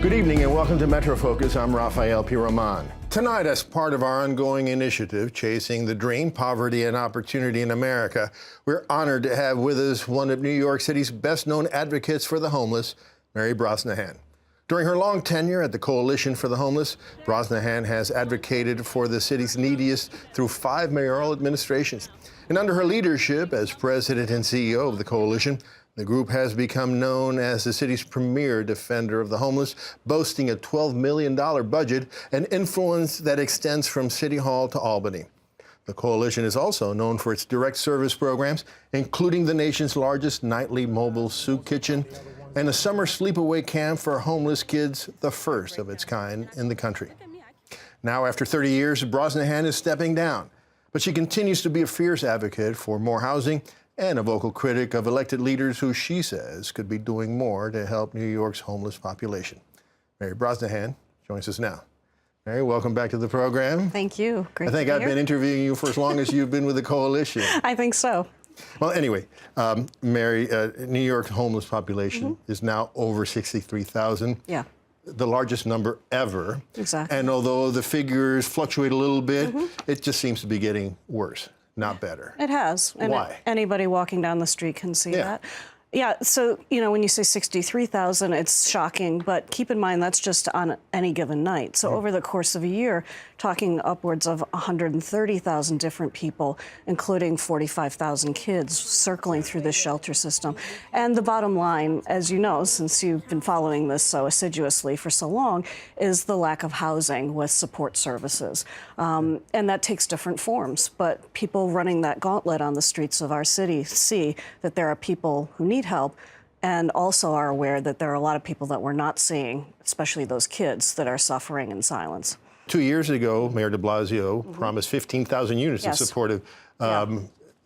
Good evening and welcome to Metro Focus. I'm Rafael P. Roman. Tonight, as part of our ongoing initiative, Chasing the Dream, Poverty and Opportunity in America, we're honored to have with us one of New York City's best-known advocates for the homeless, Mary Brosnahan. During her long tenure at the Coalition for the Homeless, Brosnahan has advocated for the city's neediest through 5 mayoral administrations. And under her leadership as president and CEO of the Coalition, the group has become known as the city's premier defender of the homeless, boasting a $12 million budget and influence that extends from City Hall to Albany. The Coalition is also known for its direct service programs, including the nation's largest nightly mobile soup kitchen and a summer sleepaway camp for homeless kids, the first of its kind in the country. Now, after 30 years, Brosnahan is stepping down, but she continues to be a fierce advocate for more housing and a vocal critic of elected leaders who she says could be doing more to help New York's homeless population. Mary Brosnahan joins us now. Mary, welcome back to the program. Thank you. Great I think I've been interviewing you for as long as you've been with the Coalition. I think so. Well, anyway, Mary, New York's homeless population is now over 63,000. Yeah. The largest number ever. Exactly. And although the figures fluctuate a little bit, it just seems to be getting worse, not better. It has. And why? Anybody walking down the street can see that. Yeah, so, you know, when you say 63,000, it's shocking, but keep in mind that's just on any given night. So over the course of a year, talking upwards of 130,000 different people, including 45,000 kids circling through this shelter system. And the bottom line, as you know, since you've been following this so assiduously for so long, is the lack of housing with support services. And that takes different forms, but people running that gauntlet on the streets of our city see that there are people who need help and also are aware that there are a lot of people that we're not seeing, especially those kids, that are suffering in silence. 2 years ago, Mayor de Blasio promised 15,000 units of supportive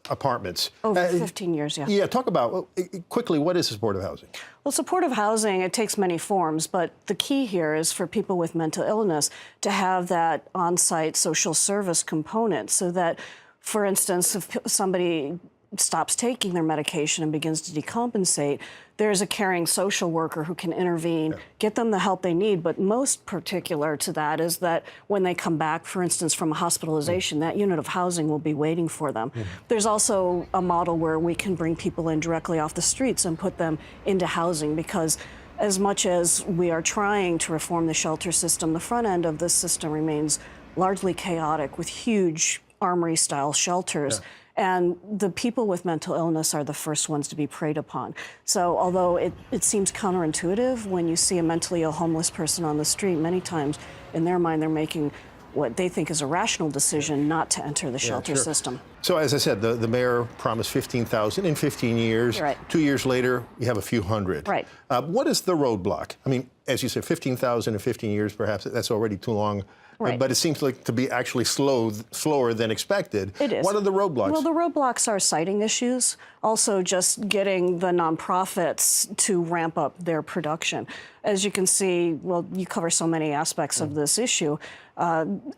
apartments. Over 15 years, Yeah, talk about, quickly, what is supportive housing? Well, supportive housing, it takes many forms, but the key here is for people with mental illness to have that on-site social service component so that, for instance, if somebody stops taking their medication and begins to decompensate, there's a caring social worker who can intervene, get them the help they need. But most particular to that is that when they come back, for instance, from a hospitalization, that unit of housing will be waiting for them. There's also a model where we can bring people in directly off the streets and put them into housing, because as much as we are trying to reform the shelter system, the front end of this system remains largely chaotic with huge armory-style shelters. And the people with mental illness are the first ones to be preyed upon. So although it seems counterintuitive when you see a mentally ill homeless person on the street, many times in their mind they're making what they think is a rational decision not to enter the shelter system. So as I said, the mayor promised 15,000 in 15 years. Right. 2 years later, you have a few hundred. Right. What is the roadblock? I mean, as you said, 15,000 in 15 years, perhaps that's already too long. Right. But it seems like to be actually slower than expected. It is. What are the roadblocks? Well, the roadblocks are siting issues, also just getting the nonprofits to ramp up their production. As you can see, well, you cover so many aspects of this issue.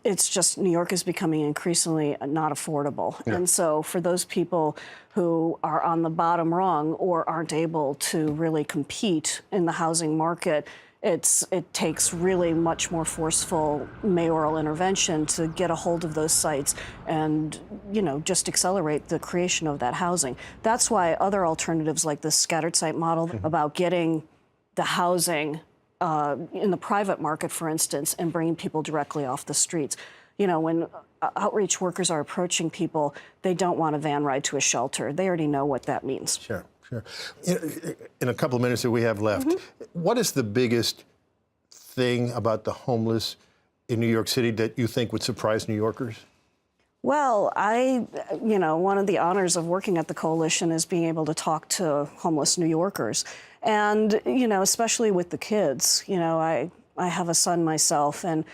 It's just New York is becoming increasingly not affordable. And so for those people who are on the bottom rung or aren't able to really compete in the housing market, it takes really much more forceful mayoral intervention to get a hold of those sites and, you know, just accelerate the creation of that housing. That's why other alternatives like the scattered site model about getting the housing in the private market, for instance, and bringing people directly off the streets. You know, when outreach workers are approaching people, they don't want a van ride to a shelter. They already know what that means. Sure. In a couple of minutes that we have left, what is the biggest thing about the homeless in New York City that you think would surprise New Yorkers? Well, you know, one of the honors of working at the Coalition is being able to talk to homeless New Yorkers. And, you know, especially with the kids, you know, I have a son myself, and,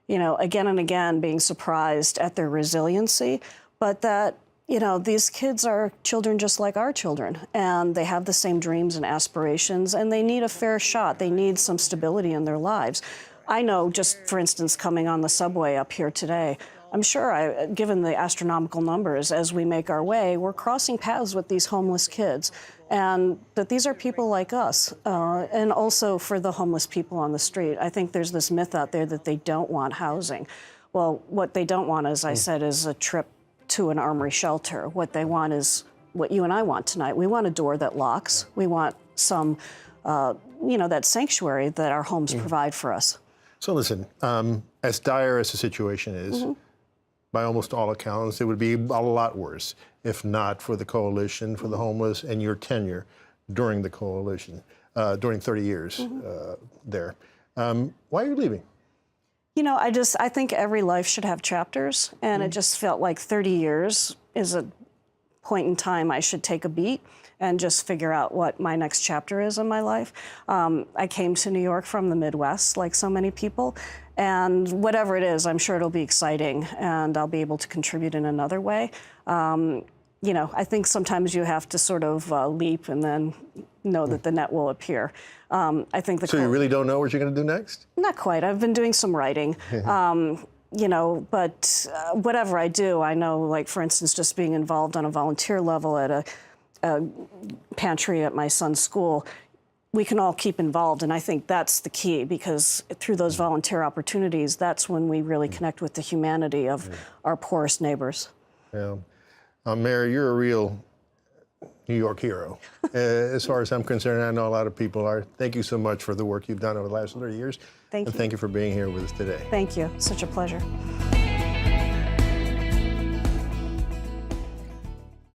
you know, again and again being surprised at their resiliency, but that, you know, these kids are children just like our children, and they have the same dreams and aspirations, and they need a fair shot. They need some stability in their lives. I know, just for instance, coming on the subway up here today, I'm sure, given the astronomical numbers as we make our way, we're crossing paths with these homeless kids. and that these are people like us. And also for the homeless people on the street, I think there's this myth out there that they don't want housing. Well, what they don't want, as I said, is a trip to an armory shelter. What they want is what you and I want tonight. We want a door that locks. We want some, that sanctuary that our homes provide for us. So listen, as dire as the situation is, by almost all accounts, it would be a lot worse if not for the Coalition for the Homeless and your tenure during the Coalition, during 30 years there. Why are you leaving? You know, I think every life should have chapters, and it just felt like 30 years is a point in time I should take a beat and just figure out what my next chapter is in my life. I came to New York from the Midwest, like so many people, and whatever it is, I'm sure it'll be exciting, and I'll be able to contribute in another way. I think sometimes you have to sort of leap and then know that the net will appear. I think the So you really don't know what you're going to do next? Not quite. I've been doing some writing. But whatever I do, I know, like, for instance, just being involved on a volunteer level at a pantry at my son's school, we can all keep involved. And I think that's the key, because through those volunteer opportunities, that's when we really connect with the humanity of our poorest neighbors. Yeah. Mayor, you're a real New York hero. As far as I'm concerned, I know a lot of people are. Thank you so much for the work you've done over the last 30 years. Thank you. And thank you for being here with us today. Thank you. Such a pleasure.